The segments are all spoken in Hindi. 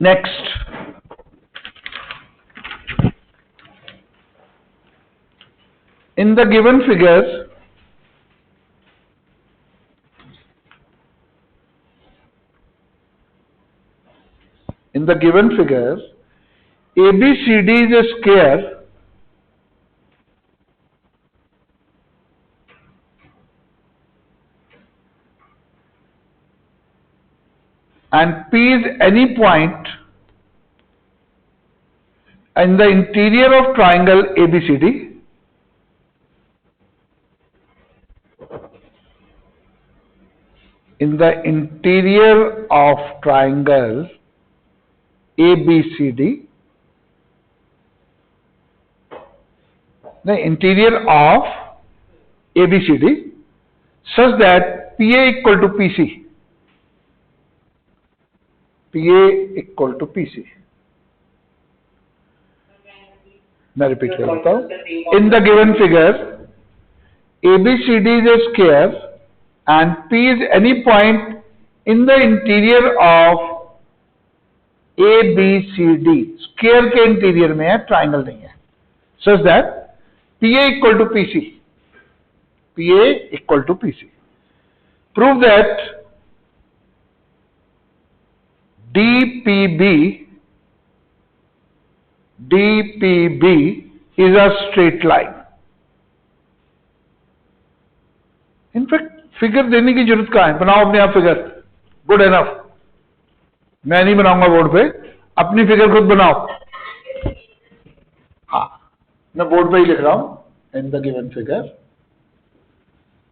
Next, in the given figure, ABCD is a square and P is any point in the interior of triangle ABCD. In the interior of triangle ABCD, the interior of ABCD, such that PA equal to PC. PA equal to PC. मैं रिपीट करता हूं. In the given figure, ABCD is a square and P is any point in the interior of ABCD. Square के इंटीरियर में है, ट्राइंगल नहीं है. Such that PA equal to PC. PA equal to PC. Prove that DPB is a straight line. In fact figure देने की जरूरत कहां है? बनाओ अपने आप फिगर. Good enough. मैं नहीं बनाऊंगा बोर्ड पे, अपनी फिगर खुद बनाओ. हाँ, मैं बोर्ड पे ही लिख रहा हूं. इन द गिवन फिगर.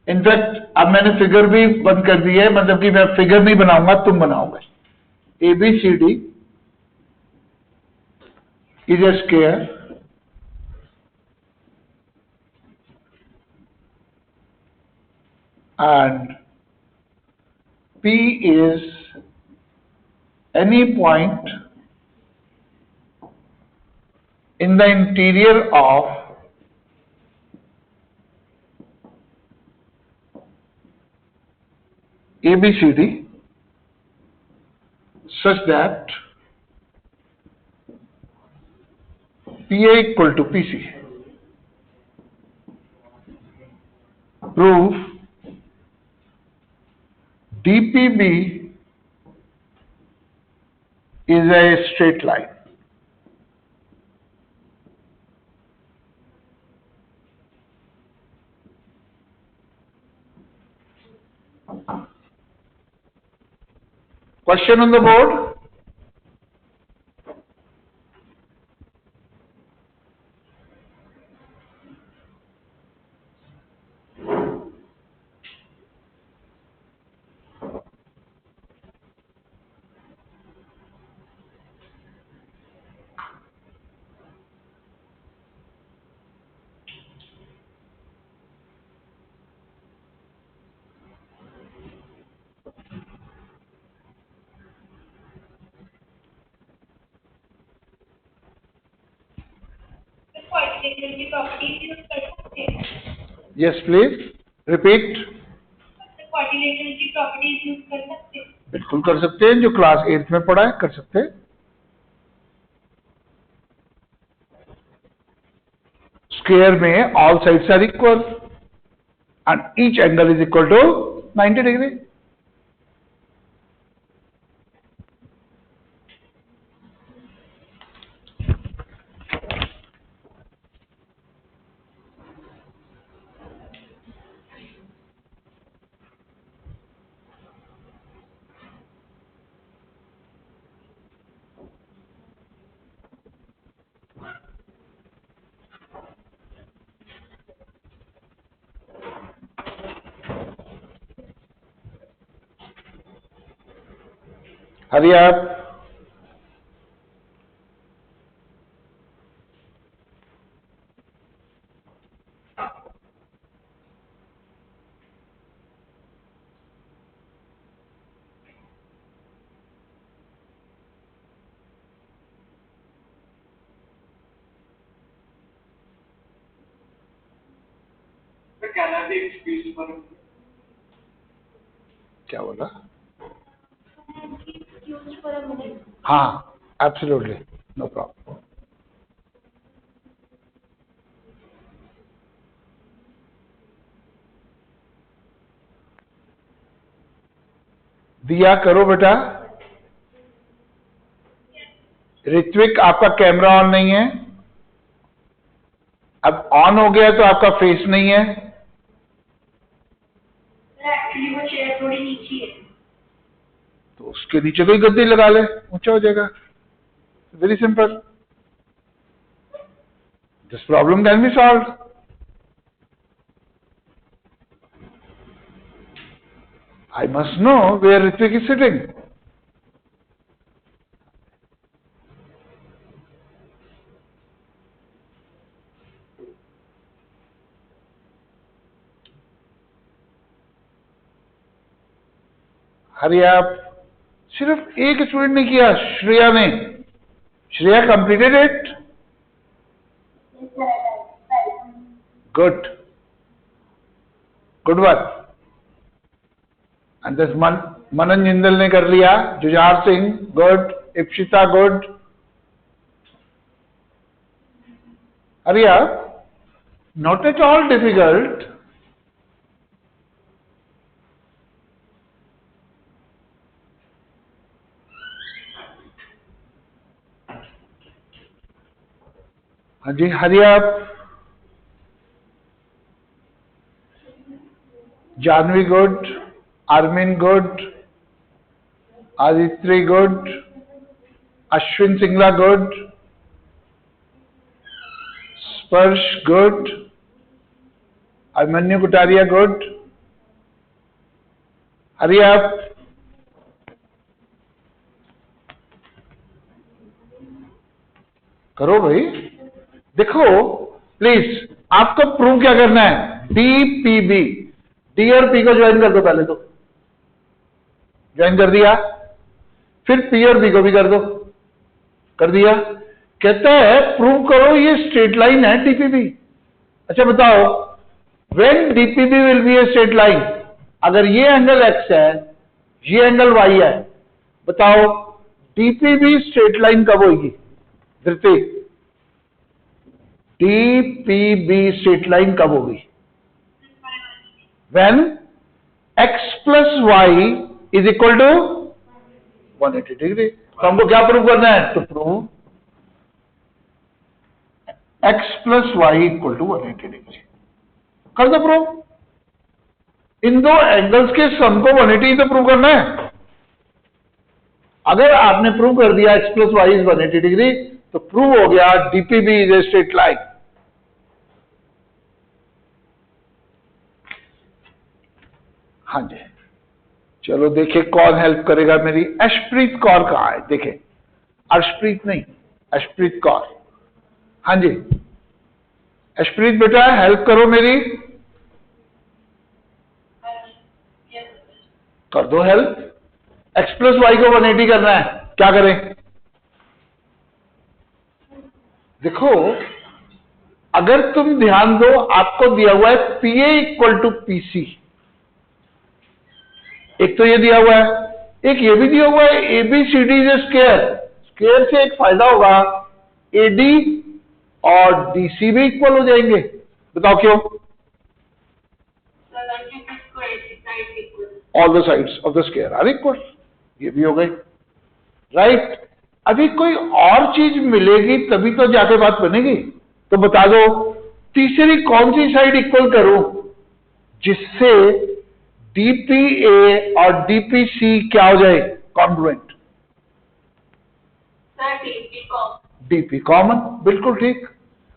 इनफैक्ट अब मैंने फिगर भी बंद कर दी है, मतलब कि मैं फिगर नहीं बनाऊंगा, तुम बनाओगे. ABCD is a square and P is any point in the interior of ABCD such that PA equal to PC. Prove DPB is a straight line. Question on the board? Yes, please. Repeat. Quadrilateral की प्रॉपर्टीज यूज कर सकते हैं. बिल्कुल कर सकते हैं. जो क्लास 8 में पढ़ा है कर सकते हैं. स्क्वायर में all sides are equal and each angle is equal to 90 degree. Hurry up. क्या बोला? हाँ, एब्सोल्युटली, नो प्रॉब्लम। दिया करो बेटा। ऋत्विक, आपका कैमरा ऑन नहीं है। अब ऑन हो गया तो आपका फेस नहीं है। एक्चुअली वो चेयर थोड़ी नीची है। तो उसके नीचे कोई गद्दी लगा ले, ऊंचा हो जाएगा। Very simple, this problem can be solve. I must know where Ritvik is sitting. Hurry up, सिर्फ एक स्टूडेंट ने किया, श्रेया ने। Shreya completed it. Good, good work. And this Manan Jindal ने कर लिया। Jujhar Singh good, Ipsita good. Hurry up, not at all difficult. हाँ जी, hurry up. Janvi good, Arvind good, Aditya good, Ashwin Singla good, Sparsh good, Abhimanyu Kutaria good. Hurry आप। करो भाई, देखो प्लीज, आपको प्रूव क्या करना है। डीपीबी, डी और पी को ज्वाइन कर दो। पहले तो ज्वाइन कर दिया, फिर पी और बी को भी कर दो। कर दिया। कहता है प्रूव करो ये स्ट्रेट लाइन है डीपीबी। अच्छा बताओ, when DPB will be A straight line, अगर ये एंगल एक्स है, ये एंगल वाई है, बताओ डीपीबी स्ट्रेट लाइन कब होगी? धृति, डीपीबी स्ट्रेट लाइन कब होगी? When x plus y is equal to 180 degree. तो हमको क्या प्रूव करना है? तो prove x plus y equal to 180 degree. कर दो प्रूव। इन दो एंगल्स के सम को 180 तो प्रूव करना है। अगर आपने प्रूव कर दिया x plus y is 180 degree, तो प्रूव हो गया DPB is a straight line. हाँ जी, चलो देखिए कौन हेल्प करेगा मेरी। अर्शप्रीत कौर कहाँ है? देखे, अर्शप्रीत नहीं, अर्शप्रीत कौर। हाँ जी, अर्शप्रीत बेटा हेल्प करो मेरी। कर दो हेल्प। एक्स प्लस वाई को 180 करना है, क्या करें? देखो, अगर तुम ध्यान दो, आपको दिया हुआ है पीए इक्वल टू पीसी। एक तो ये दिया हुआ है, एक ये भी दिया हुआ है एबीसीडी इज स्क्वायर। स्क्वायर से एक फायदा होगा, एडी और डीसी भी इक्वल हो जाएंगे। बताओ क्यों? All the sides of the square are equal. ये भी हो गई, राइट। अभी कोई और चीज मिलेगी तभी तो जाके बात बनेगी। तो बता दो, तीसरी कौन सी साइड इक्वल करूं जिससे डीपीए और डीपीसी क्या हो जाए? कॉन्ग्रुएंट। डीपी कॉमन, बिल्कुल ठीक।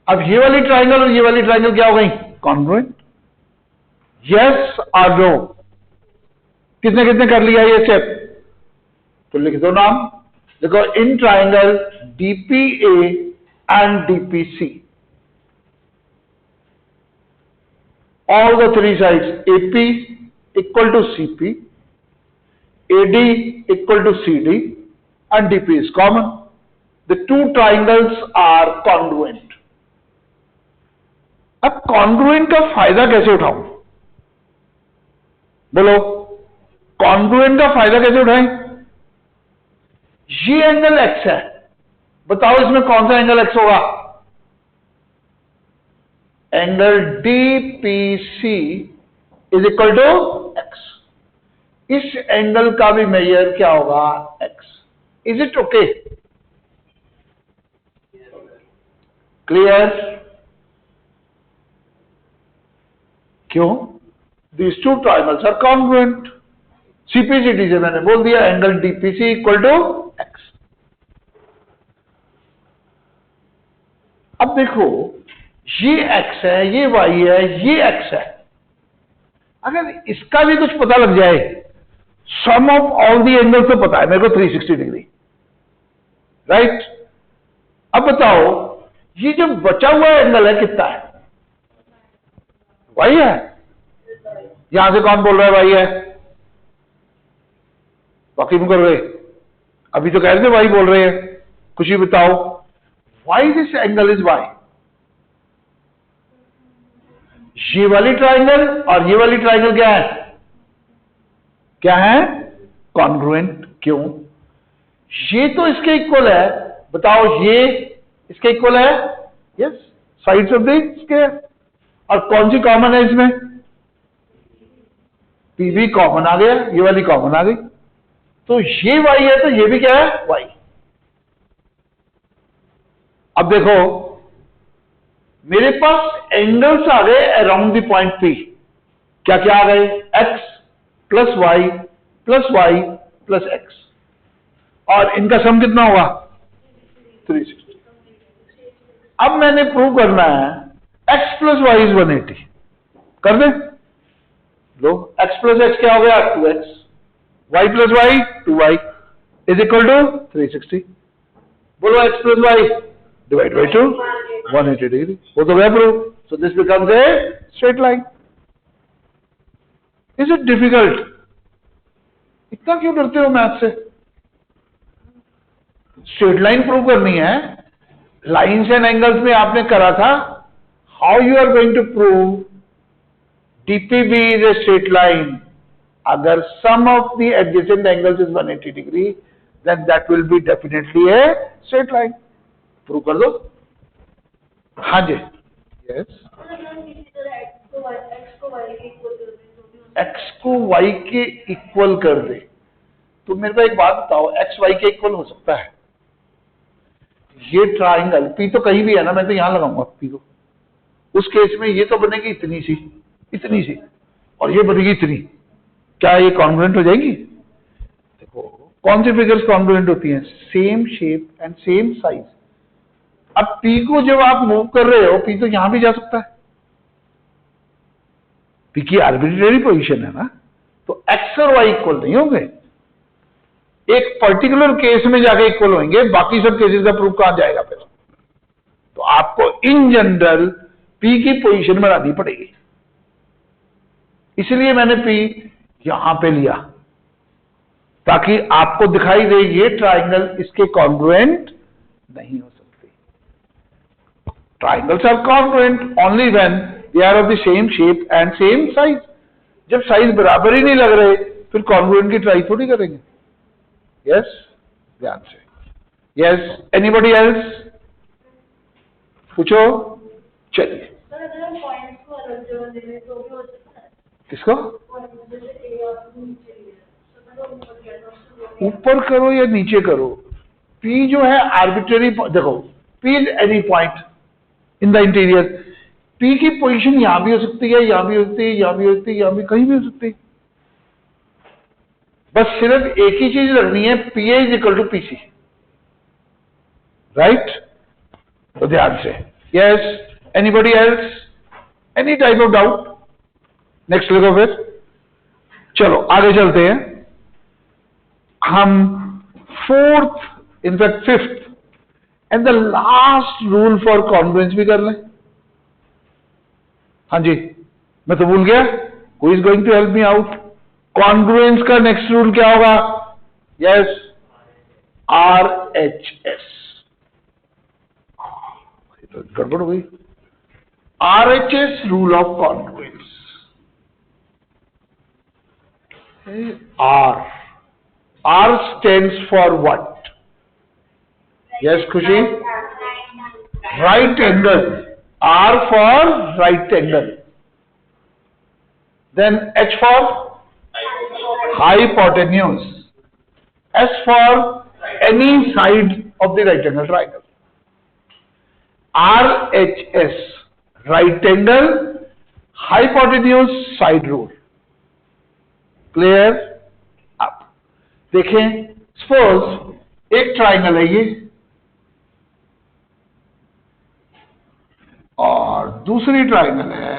अब ये वाली ट्राइंगल और ये वाली ट्राइंगल क्या हो गई? कॉन्ग्रुएंट। यस और नो? किसने किसने कर लिया ये स्टेप? तो लिख दो नाम। देखो, in triangle DPA and DPC, all the three sides AP equal to CP, AD equal to CD, and DP is common. The two triangles are congruent. अब congruent का फायदा कैसे उठाऊं? बोलो, congruent का फायदा कैसे उठाएं? ये एंगल x है, बताओ इसमें कौन सा एंगल x होगा? Angle DPC is equal to x। इस एंगल का भी मेजर क्या होगा? x। Is it okay? Clear? क्यों? These two triangles are congruent। CPCD से मैंने बोल दिया angle DPC equal to x। अब देखो, ये x है, ये y है, ये x है। अगर इसका भी कुछ पता लग जाए, सम ऑफ ऑल दी एंगल तो पता है मेरे को 360 डिग्री, राइट? अब बताओ ये जो बचा हुआ एंगल है कितना है? y है। यहां से कौन बोल रहा है y है? बाकी में कर रहे, अभी तो कह रहे थे y बोल रहे हैं, कुछ ही बताओ। why this angle is y? ये वाली ट्राइंगल और ये वाली ट्राइंगल क्या है? क्या है? कॉन्ग्रुएंट। क्यों? ये तो इसके इक्वल है, बताओ ये इसके इक्वल है, yes, sides of the square. और कौन सी कॉमन है इसमें? PB कॉमन आ गया, ये वाली कॉमन आ गई, तो ये y है तो ये भी क्या है? y। अब देखो मेरे पास एंगल्स आ गए अराउंड द पॉइंट P। क्या क्या आ गए? x plus y plus y plus x, और इनका सम कितना होगा? 360। अब मैंने प्रूव करना है x प्लस वाई इज 180। कर दे लो, x प्लस एक्स क्या हो गया? 2x, y plus y 2y is equal to 360। बोलो x plus y divide by 2, 180 degree. वो तो गया prove. So this becomes a straight line. Is it difficult? इतना क्यों डरते हो मैथ से? स्ट्रेट लाइन प्रूव करनी है। लाइन्स एंड एंगल्स में आपने करा था। How you are going to prove DPB is a straight line? अगर sum of the adjacent angles is 180 degree, then that will be definitely a straight line. Prove कर दो। हाँ जी, यस। एक्स को वाई के इक्वल कर दे, तो मेरे को एक बात बताओ, एक्स वाई के इक्वल हो सकता है? ये ट्राइंगल पी तो कहीं भी है ना, मैं तो यहां लगाऊंगा पी को। उस केस में ये तो बनेगी इतनी सी, इतनी सी, और ये बनेगी इतनी। क्या ये कॉन्ग्रुएंट हो जाएगी? देखो कौन सी फिगर्स कॉन्ग्रुएंट होती हैं? Same shape and same size. अब पी को जब आप मूव कर रहे हो, पी तो यहां भी जा सकता है, पी की आर्बिट्रेरी पोजीशन है ना, तो एक्स और वाई इक्वल नहीं होंगे। एक पर्टिकुलर केस में जाके इक्वल होंगे, बाकी सब केसेस का प्रूफ कहां जाएगा फिर? तो आपको इन जनरल पी की पोजीशन बनानी पड़ेगी। इसलिए मैंने पी यहां पे लिया, ताकि आपको दिखाई दे ये ट्राइंगल इसके कॉन्ग्रुएंट नहीं हो सकते। Triangles are congruent only when they are of the same shape and same size. जब साइज बराबर ही नहीं लग रहे, फिर कॉन्ग्रुएंट की ट्राई थोड़ी करेंगे। यस, ध्यान से। Yes, anybody else? पूछो। चलिए, किसको ऊपर करो या नीचे करो, P जो है आर्बिट्रेरी, देखो P is any point in the interior. P की पोजीशन यहां भी हो सकती है, यहां भी हो सकती है, यहां भी हो सकती है, यहां भी, कहीं भी हो सकती है। बस सिर्फ एक ही चीज रखनी है, PA is equal to PC, right? तो ध्यान से। Yes, anybody else? Any type of doubt? Next लिखो फिर। चलो आगे चलते हैं। हम fourth, in fact fifth and the last rule for congruence भी कर लें। हाँ जी, मैं तो भूल गया। Who is going to help me out? Congruence का नेक्स्ट रूल क्या होगा? Yes, RHS। गड़बड़ हो गई। RHS rule of congruence. R stands for what? Yes, Khushi? Right angle. R for right angle. Then H for hypotenuse. S for any side of the right angle triangle. RHS, right angle, hypotenuse, side rule. Clear? अब देखें, सपोज एक ट्राइंगल है ये और दूसरी ट्राइंगल है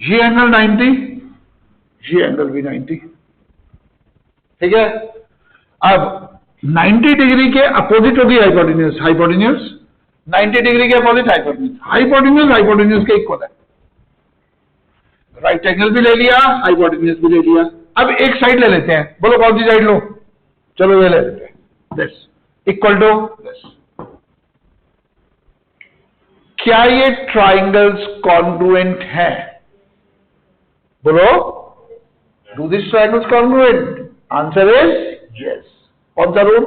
ये एंगल 90, ये एंगल भी 90, ठीक है। अब 90 डिग्री के अपोजिट होगी हाइपोटेन्यूज, हाइपोटेन्यूज 90 डिग्री के अपोजिट हाइपोटेन्यूज, हाइपोटेन्यूज हाइपोटेन्यूज के इक्वल है। राइट एंगल भी ले लिया, हाइपोटेन्यूज भी ले लिया। अब एक साइड ले लेते हैं, बोलो कौन सी साइड लो? चलो ये ले लेते हैं, दिस इक्वल टू दिस। क्या ये ट्राइंगल्स कॉन्ग्रुएंट हैं? बोलो, do this triangles congruent? Answer is yes. कौन सा rule?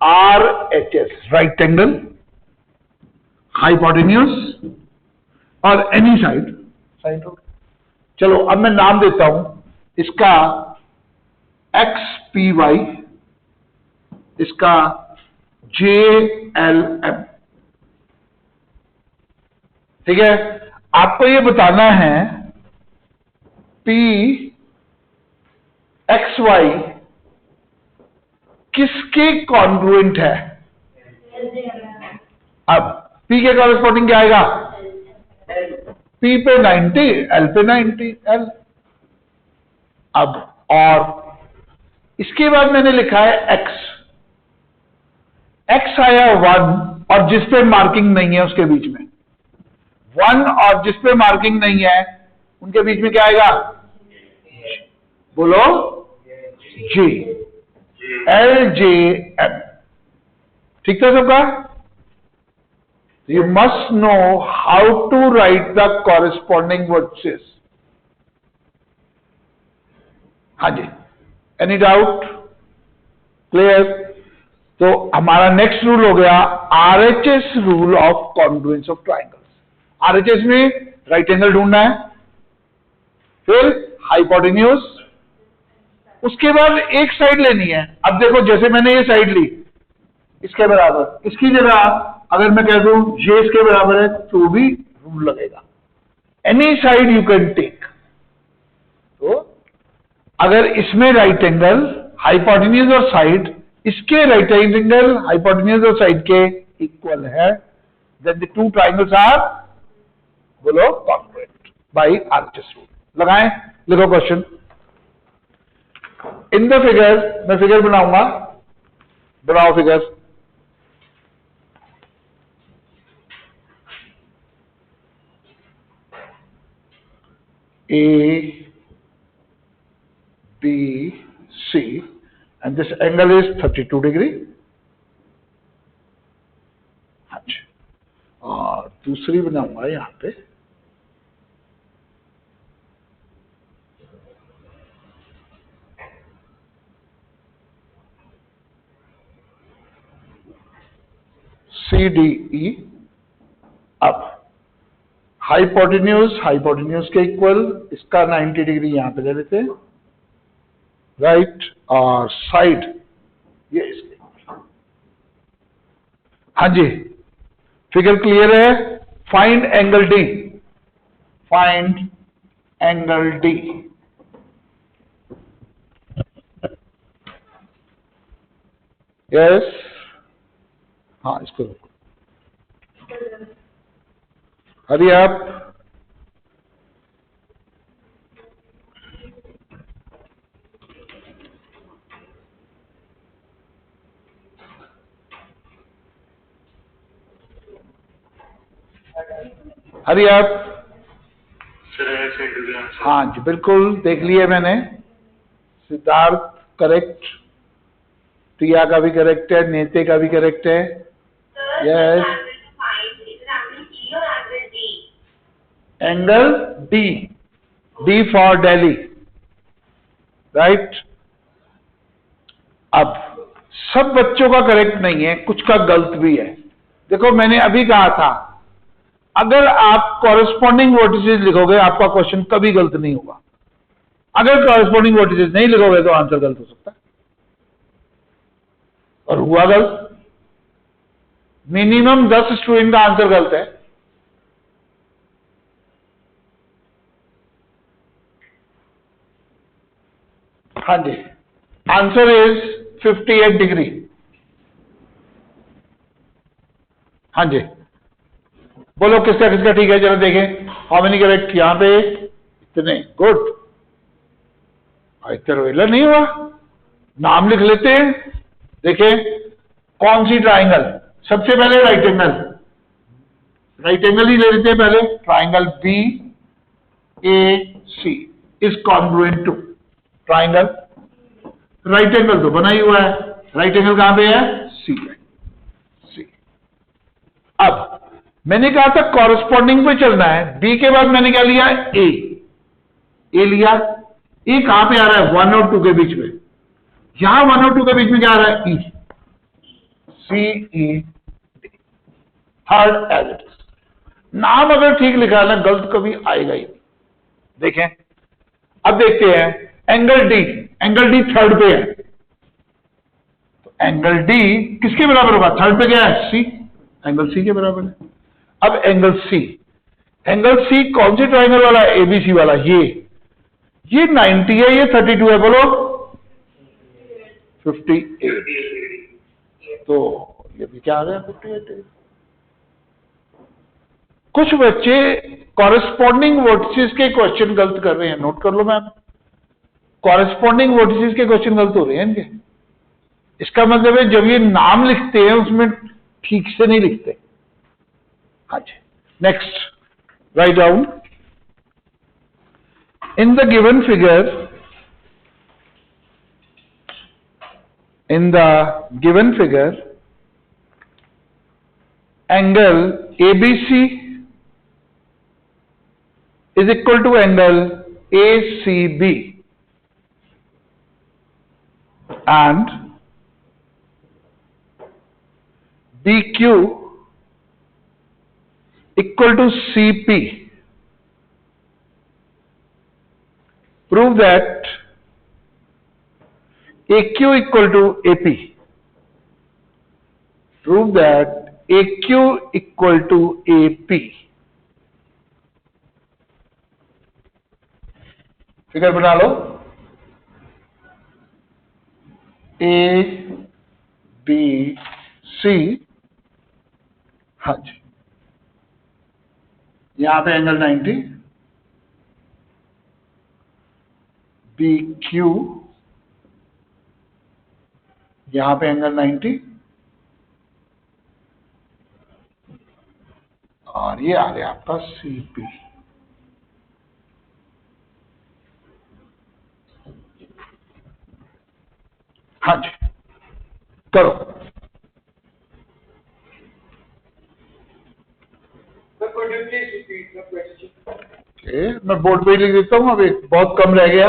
RHS, right angle, hypotenuse और एनी साइड रूल। चलो अब मैं नाम देता हूं इसका XPY, इसका JLM, ठीक है। आपको ये बताना है PXY किसके कॉन्ग्रुएंट है? अब P के कॉरेस्पॉन्डिंग क्या आएगा? P पे 90, L पे 90, L। अब और इसके बाद मैंने लिखा है X, X आया 1 और जिस पे मार्किंग नहीं है उसके बीच में, 1 और जिस पे मार्किंग नहीं है उनके बीच में क्या आएगा? बोलो, G, LJM, ठीक था सबका? You must know how to write the corresponding vertices. हाँ जी, एनी डाउट? क्लियर? तो हमारा नेक्स्ट रूल हो गया RHS rule of congruence of triangles. RHS में राइट एंगल ढूंढना है, फिर हाइपोटेन्यूज, उसके बाद एक साइड लेनी है। अब देखो, जैसे मैंने ये साइड ली इसके बराबर, इसकी जगह अगर मैं कह दूं ये इसके बराबर है तो भी रूल लगेगा। Any side you can take. तो अगर इसमें राइट एंगल, हाइपोटेन्यूज और साइड इसके राइट एंगल, हाइपोटेन्यूज और साइड के इक्वल है, then the two triangles are, बोलो, कॉन्ग्रुएंट बाय RHS रूल। लगाएं, लिखो क्वेश्चन। इन द फिगर, मैं फिगर बनाऊंगा, बनाओ figure. A, B, C, and this angle is 32 degree. हाँ जी, और दूसरी बनाऊंगा यहां पे, CDE। अब हाइपोटेन्यूज, हाइपोटेन्यूज के इक्वल, इसका 90 डिग्री यहां पे ले लेते हैं, राइट, और साइड ये इसके। हाँ जी, फिगर क्लियर है? Find angle D, find angle D। Yes, हाँ इसको रोको, हरी आप। हरी आप। हाँ जी, बिल्कुल देख लिए मैंने। सिद्धार्थ करेक्ट, प्रिया का भी करेक्ट है, नेते का भी करेक्ट है। Yes, angle D, D for Delhi. Right. अब सब बच्चों का करेक्ट नहीं है, कुछ का गलत भी है। देखो मैंने अभी कहा था, अगर आप कॉरेस्पॉन्डिंग वर्टिसेस लिखोगे आपका क्वेश्चन कभी गलत नहीं होगा। अगर कॉरेस्पॉन्डिंग वर्टिसेस नहीं लिखोगे तो आंसर गलत हो सकता है, और हुआ गलत। मिनिमम 10 स्टूडेंट का आंसर गलत है। हाँ जी, आंसर इज 58 डिग्री। हाँ जी, बोलो किसका किसका ठीक है, चलो देखें। How many correct? यहां पे इतने, गुड। इतना रोइला नहीं हुआ, नाम लिख लेते हैं। देखें कौन सी ट्राइंगल, सबसे पहले राइट एंगल, राइट एंगल ही ले लेते हैं पहले। Triangle B A C is congruent to triangle. Right angle तो बना ही हुआ है, राइट एंगल कहां पे है? सी है, सी। अब मैंने कहा था कॉरेस्पॉन्डिंग पे चलना है। बी के बाद मैंने क्या लिया? ए लिया। ए कहां पे आ रहा है? 1 और 2 के बीच में। यहां 1 और 2 के बीच में क्या आ रहा है? E, C E D, third as it is. नाम अगर ठीक लिखा है ना, गलत कभी आएगा ही नहीं। देखें, अब देखते हैं angle D. Angle D third पे है, तो एंगल डी किसके बराबर होगा? थर्ड पे क्या है? सी। एंगल सी के बराबर है। अब एंगल सी, एंगल सी कौन से ट्राइंगल वाला है? एबीसी वाला। ये 90 है, ये 32 है, बोलो 58। तो ये भी क्या आ गया? 58। कुछ बच्चे कॉरेस्पॉन्डिंग वर्टिसेस के क्वेश्चन गलत कर रहे हैं, नोट कर लो मैम। कॉरेस्पॉन्डिंग वर्टिसेस के क्वेश्चन गलत हो रहे हैं इनके। इसका मतलब है जब ये नाम लिखते हैं उसमें ठीक से नहीं लिखते। हाँ जी, next, write down. In the given figure, angle ABC is equal to angle ACB and BQ equal to CP. Prove that AQ equal to AP. Prove that AQ equal to AP. Figure बना लो। ए बी सी, हाँ जी, यहां पे एंगल 90, बी क्यू यहां पे एंगल 90, और ये आ गया आपका सी पी। हाँ जी, करो। मैं बोर्ड पे ही लिख देता हूं, अभी बहुत कम रह गया।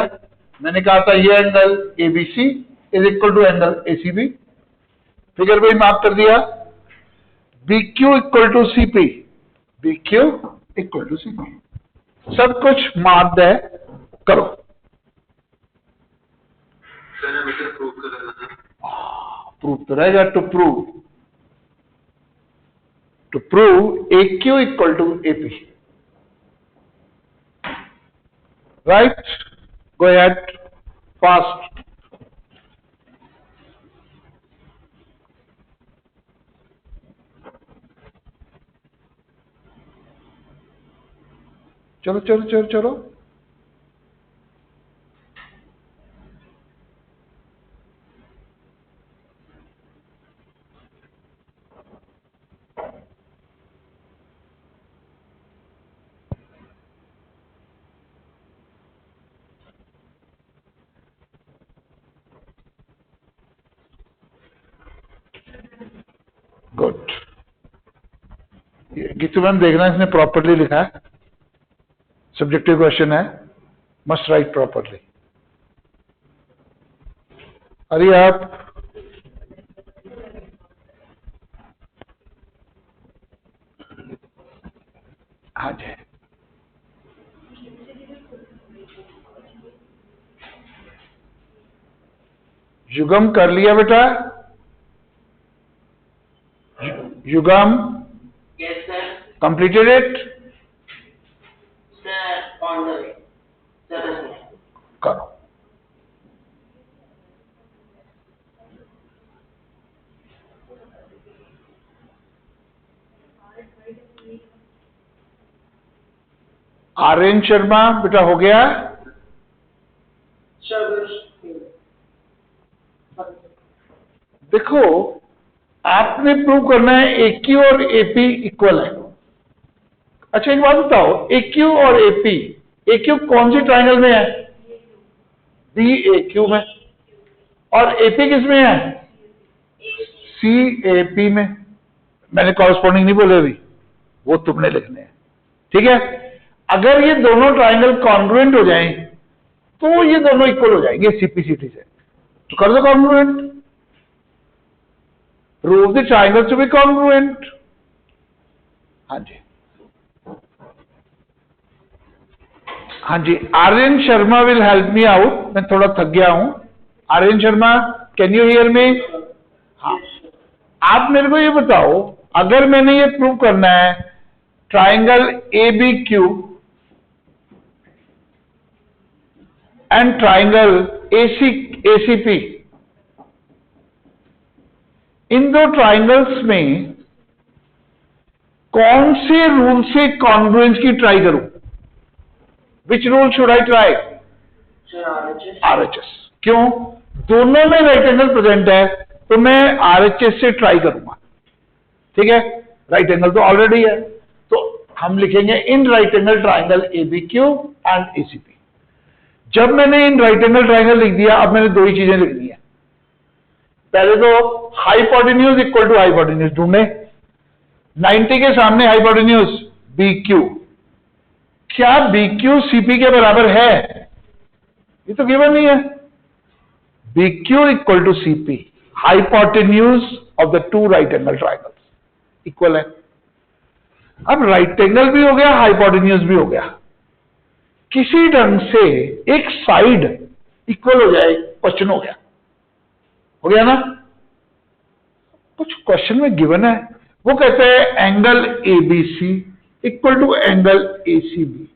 मैंने कहा था ये angle ABC is equal to angle ACB. Figure पे मार्क कर दिया। B Q equal to CP, B Q equal to CP, सब कुछ मार्क है, करो। प्रूव तो रहेगा। To prove A Q equal to AP, right. Go ahead fast. चलो चलो चलो चलो। गुड। गीतू मैम देखना, इसने प्रॉपर्ली लिखा है, सब्जेक्टिव क्वेश्चन है, मस्ट राइट प्रॉपर्ली। अरे आप हाँ जी, युगम कर लिया बेटा? युगम Yes, sir. Completed it? Sir, on the way. Sir. करो। आर्यन शर्मा बेटा हो गया? देखो, आपने प्रूव करना है AQ और AP इक्वल है। अच्छा एक बात बताओ, AQ और AP, AQ कौन सी ट्राइंगल में है? BAQ में। और AP किस में है? CAP में। मैंने कॉरस्पॉन्डिंग नहीं बोले अभी, वो तुमने लिखने हैं, ठीक है? अगर ये दोनों ट्राइंगल कॉन्ग्रुएंट हो जाएं तो ये दोनों इक्वल हो जाएंगे CPCT से। तो कर दो congruent, prove the triangle to be congruent. हाँ जी, हाँ जी, Aryan Sharma will help me out. मैं थोड़ा थक गया हूं। Aryan Sharma, can you hear me? हाँ, आप मेरे को ये बताओ, अगर मैंने ये प्रूव करना है triangle ABQ and triangle ACP, इन दो ट्राइंगल्स में कौन से रूल से कॉन्ग्रुएंस की ट्राई करूं? Which rule should I try? RHS। क्यों? दोनों में राइट एंगल प्रेजेंट है, तो मैं RHS से ट्राई करूंगा, ठीक है? राइट एंगल तो ऑलरेडी है, तो हम लिखेंगे in right angle triangle ABQ and ACP। जब मैंने इन राइट एंगल ट्राइंगल लिख दिया, अब मैंने दो ही चीजें लिखनी है। पहले तो हाइपोटेन्यूज इक्वल टू हाइपोटेन्यूज ढूंढे। 90 के सामने हाइपोटेन्यूज BQ, क्या BQ CP के बराबर है? ये तो गिवन नहीं है। BQ equal to CP, hypotenuse of the two right angle triangles equal है। अब राइट एंगल भी हो गया, हाइपोटेन्यूज भी हो गया, किसी ढंग से एक साइड इक्वल हो जाए, क्वेश्चन हो गया ना? कुछ क्वेश्चन में गिवन है, वो कहते हैं angle ABC equal to angle ACB।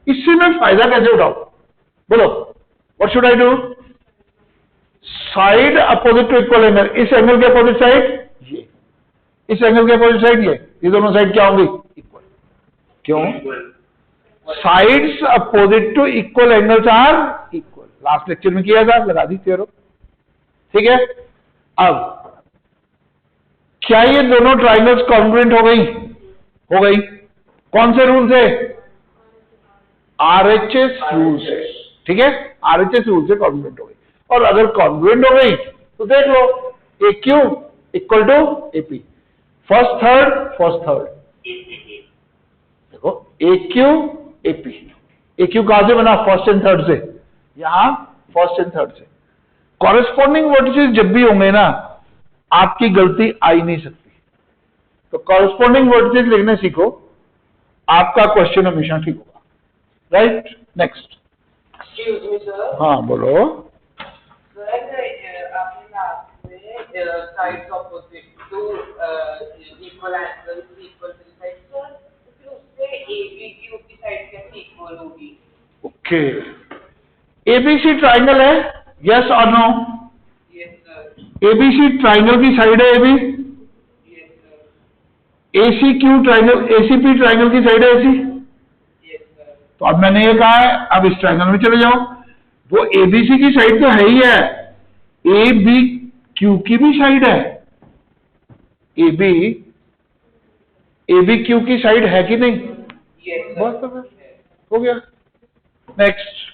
इससे मैं फायदा कैसे उठाऊं? बोलो, what should I do? Side opposite to equal angle. इस एंगल के अपोजिट साइड ये, इस एंगल के अपोजिट साइड ये दोनों साइड क्या होंगी? इक्वल। क्यों? Sides opposite to equal angles are equal. Last lecture में किया था, लगा दी थ्योरम, ठीक है? अब क्या ये दोनों ट्राइंगल्स कॉन्ग्रुएंट हो गई? हो गई। कौन से रूल से? RHS रूल से, ठीक है? RHS रूल से कॉन्ग्रुएंट हो गई। और अगर कॉन्ग्रुएंट हो गई तो देख लो, AQ equal to AP, first third. देखो AQ AP, AQ कहां से बना? फर्स्ट एंड थर्ड से। यहां फर्स्ट एंड थर्ड से। कॉरेस्पॉन्डिंग वर्टिसेस जब भी होंगे ना, आपकी गलती आ ही नहीं सकती। तो कॉरेस्पॉन्डिंग वर्टिसेस लिखने सीखो, आपका क्वेश्चन हमेशा ठीक होगा, right? Next. Excuse me, sir. हाँ बोलो। Sir, आपने लास्ट में sides opposite to equal angles equal to side, sir, फिर उससे ABQ की साइड कैसे इक्वल होगी? ओके, ABC ट्राइंगल है, यस और no? Yes, sir. ABC triangle की साइड है AB। Yes, sir. ACQ triangle, ACP triangle की साइड है AC। Yes, sir. तो अब मैंने ये कहा है, अब इस ट्राइंगल में चले जाओ। वो ABC की साइड तो है ही है, ABQ की भी साइड है। ABQ की साइड है कि नहीं? Yes, sir. बस तो फिर हो गया। नेक्स्ट।